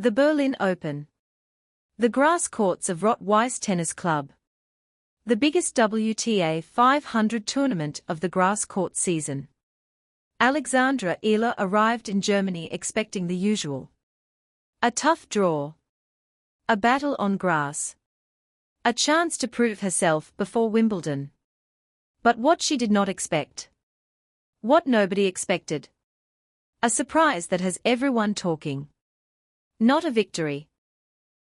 The Berlin Open. The grass courts of Rot-Weiss Tennis Club. The biggest WTA 500 tournament of the grass court season. Alexandra Eala arrived in Germany expecting the usual. A tough draw. A battle on grass. A chance to prove herself before Wimbledon. But what she did not expect. What nobody expected. A surprise that has everyone talking. Not a victory.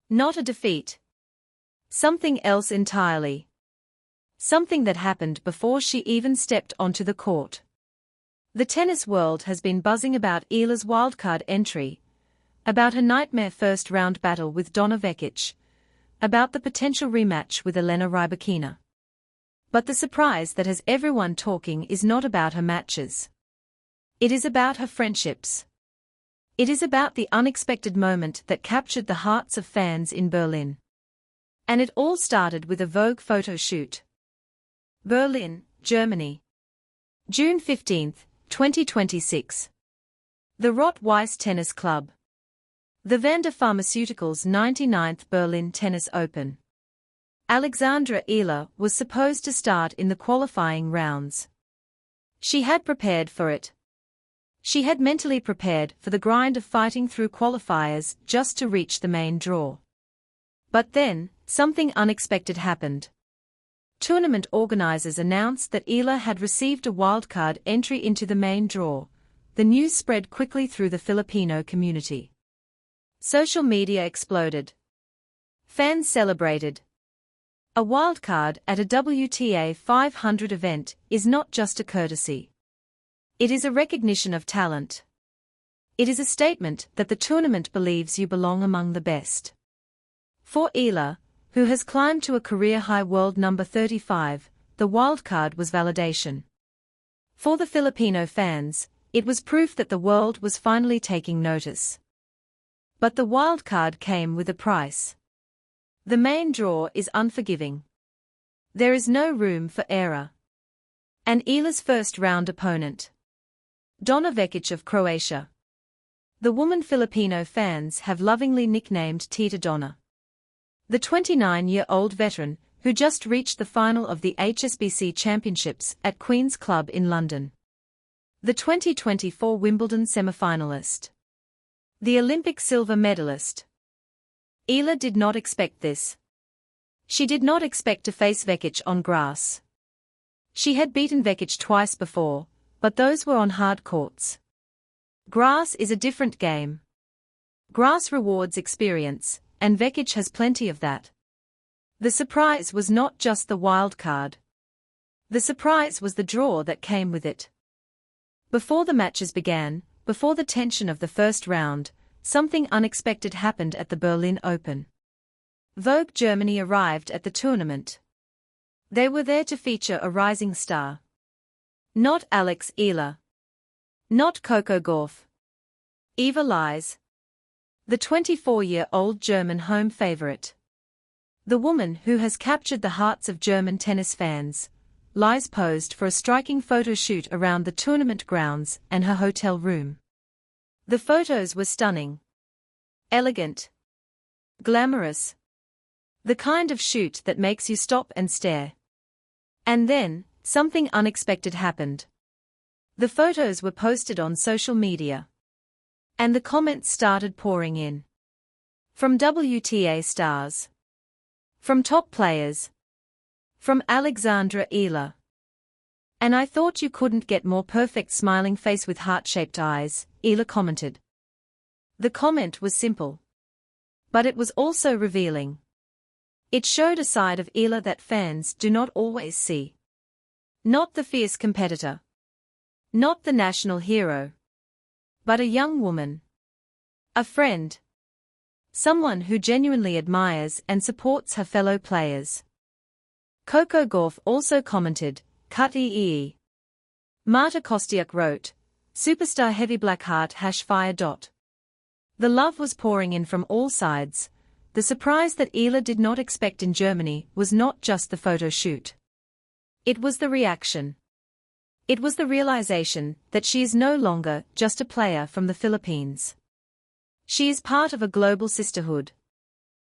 Not a defeat. Something else entirely. Something that happened before she even stepped onto the court. The tennis world has been buzzing about Eala's wildcard entry, about her nightmare first-round battle with Donna Vekic, about the potential rematch with Elena Rybakina. But the surprise that has everyone talking is not about her matches. It is about her friendships. It is about the unexpected moment that captured the hearts of fans in Berlin. And it all started with a Vogue photo shoot. Berlin, Germany. June 15, 2026. The Rot-Weiss Tennis Club. The Vanda Pharmaceuticals' 99th Berlin Tennis Open. Alexandra Eala was supposed to start in the qualifying rounds. She had prepared for it. She had mentally prepared for the grind of fighting through qualifiers just to reach the main draw. But then, something unexpected happened. Tournament organizers announced that Eala had received a wildcard entry into the main draw. The news spread quickly through the Filipino community. Social media exploded. Fans celebrated. A wildcard at a WTA 500 event is not just a courtesy. It is a recognition of talent. It is a statement that the tournament believes you belong among the best. For Eala, who has climbed to a career-high world number 35, the wildcard was validation. For the Filipino fans, it was proof that the world was finally taking notice. But the wildcard came with a price. The main draw is unforgiving. There is no room for error. And Eala's first-round opponent. Donna Vekic of Croatia. The woman Filipino fans have lovingly nicknamed Tita Donna. The 29-year-old veteran, who just reached the final of the HSBC Championships at Queen's Club in London. The 2024 Wimbledon semi-finalist. The Olympic silver medalist. Eala did not expect this. She did not expect to face Vekic on grass. She had beaten Vekic twice before, but those were on hard courts. Grass is a different game. Grass rewards experience, and Vekic has plenty of that. The surprise was not just the wild card. The surprise was the draw that came with it. Before the matches began, before the tension of the first round, something unexpected happened at the Berlin Open. Vogue Germany arrived at the tournament. They were there to feature a rising star. Not Alex Eala. Not Coco Gauff. Eva Lys. The 24-year-old German home favorite. The woman who has captured the hearts of German tennis fans. Lys posed for a striking photo shoot around the tournament grounds and her hotel room. The photos were stunning. Elegant. Glamorous. The kind of shoot that makes you stop and stare. And then, something unexpected happened. The photos were posted on social media. And the comments started pouring in. From WTA stars. From top players. From Alexandra Eala. And I thought you couldn't get more perfect smiling face with heart-shaped eyes, Eala commented. The comment was simple. But it was also revealing. It showed a side of Eala that fans do not always see. Not the fierce competitor. Not the national hero. But a young woman. A friend. Someone who genuinely admires and supports her fellow players. Coco Gauff also commented, "Cut ee." Marta Kostyuk wrote, "Superstar heavy black heart #fire. The love was pouring in from all sides. The surprise that Eala did not expect in Germany was not just the photo shoot. It was the reaction. It was the realization that she is no longer just a player from the Philippines. She is part of a global sisterhood.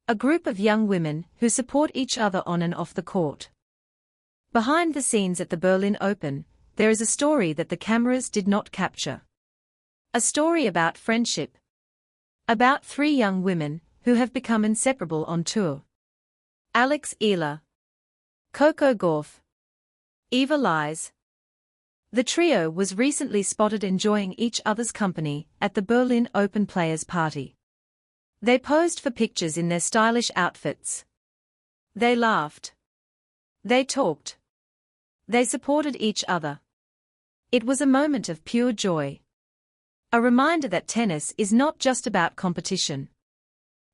A group of young women who support each other on and off the court. Behind the scenes at the Berlin Open, there is a story that the cameras did not capture. A story about friendship. About three young women who have become inseparable on tour. Alex Eala, Coco Gauff, Eva Lys. The trio was recently spotted enjoying each other's company at the Berlin Open Players' Party. They posed for pictures in their stylish outfits. They laughed. They talked. They supported each other. It was a moment of pure joy. A reminder that tennis is not just about competition.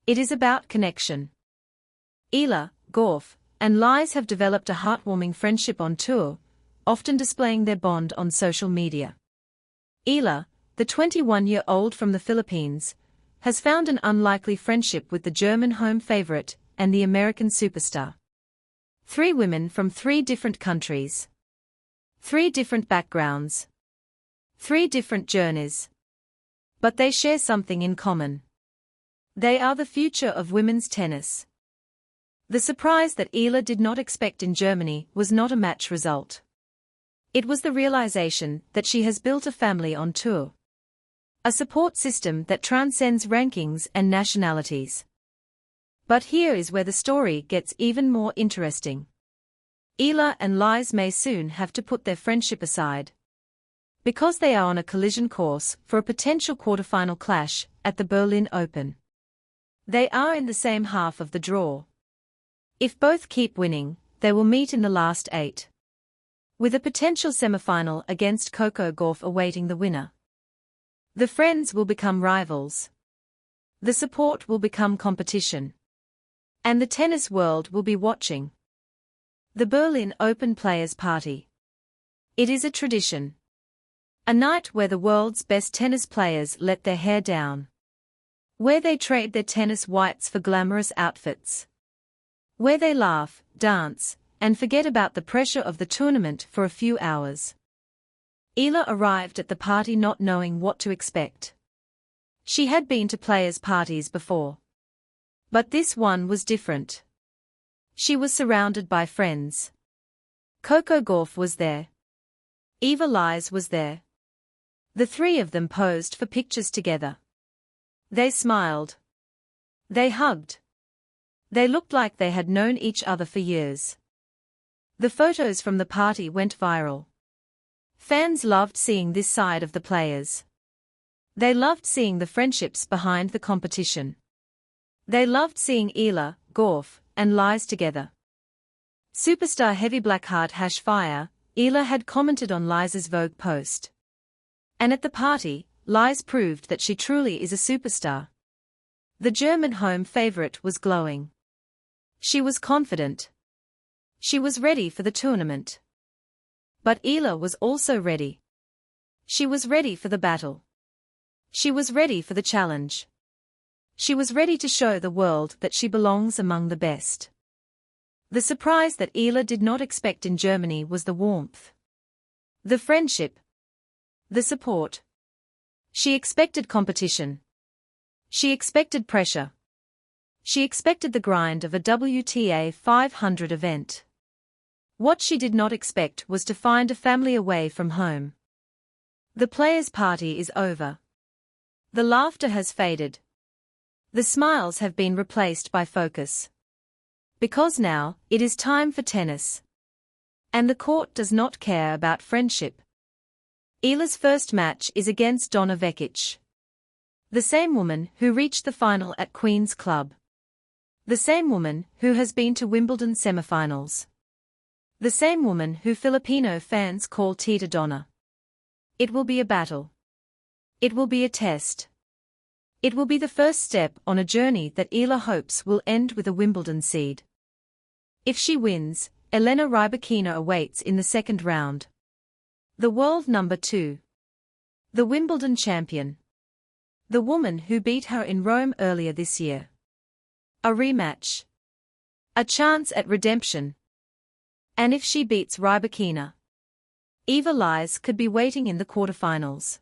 It is about connection. Eala, Gauff, and Lys have developed a heartwarming friendship on tour, often displaying their bond on social media. Eala, the 21-year-old from the Philippines, has found an unlikely friendship with the German home favorite and the American superstar. Three women from three different countries. Three different backgrounds. Three different journeys. But they share something in common. They are the future of women's tennis. The surprise that Eala did not expect in Germany was not a match result. It was the realization that she has built a family on tour. A support system that transcends rankings and nationalities. But here is where the story gets even more interesting. Eala and Lys may soon have to put their friendship aside. Because they are on a collision course for a potential quarterfinal clash at the Berlin Open. They are in the same half of the draw. If both keep winning, they will meet in the last 8. With a potential semifinal against Coco Gauff awaiting the winner. The friends will become rivals. The support will become competition. And the tennis world will be watching. The Berlin Open Players' Party. It is a tradition. A night where the world's best tennis players let their hair down. Where they trade their tennis whites for glamorous outfits. Where they laugh, dance, and forget about the pressure of the tournament for a few hours. Eala arrived at the party not knowing what to expect. She had been to players' parties before. But this one was different. She was surrounded by friends. Coco Gauff was there. Eva Lys was there. The three of them posed for pictures together. They smiled. They hugged. They looked like they had known each other for years. The photos from the party went viral. Fans loved seeing this side of the players. They loved seeing the friendships behind the competition. They loved seeing Eala, Gauff, and Lys together. Superstar Heavy Blackheart #fire, Eala had commented on Lys's Vogue post. And at the party, Lys proved that she truly is a superstar. The German home favorite was glowing. She was confident. She was ready for the tournament. But Eala was also ready. She was ready for the battle. She was ready for the challenge. She was ready to show the world that she belongs among the best. The surprise that Eala did not expect in Germany was the warmth. The friendship. The support. She expected competition. She expected pressure. She expected the grind of a WTA 500 event. What she did not expect was to find a family away from home. The players' party is over. The laughter has faded. The smiles have been replaced by focus. Because now, it is time for tennis. And the court does not care about friendship. Eala's first match is against Donna Vekic. The same woman who reached the final at Queen's Club. The same woman who has been to Wimbledon semifinals. The same woman who Filipino fans call Tita Donna. It will be a battle. It will be a test. It will be the first step on a journey that Eala hopes will end with a Wimbledon seed. If she wins, Elena Rybakina awaits in the second round. The world number 2. The Wimbledon champion. The woman who beat her in Rome earlier this year. A rematch. A chance at redemption. And if she beats Rybakina, Eva Lys could be waiting in the quarterfinals.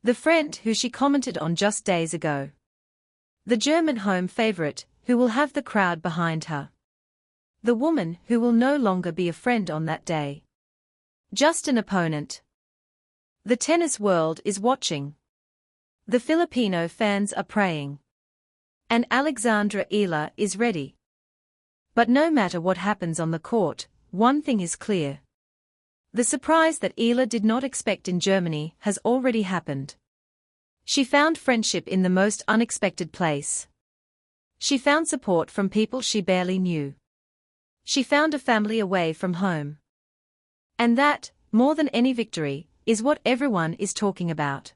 The friend who she commented on just days ago. The German home favorite, who will have the crowd behind her. The woman who will no longer be a friend on that day. Just an opponent. The tennis world is watching. The Filipino fans are praying. And Alexandra Eala is ready. But no matter what happens on the court, one thing is clear. The surprise that Eala did not expect in Germany has already happened. She found friendship in the most unexpected place. She found support from people she barely knew. She found a family away from home. And that, more than any victory, is what everyone is talking about.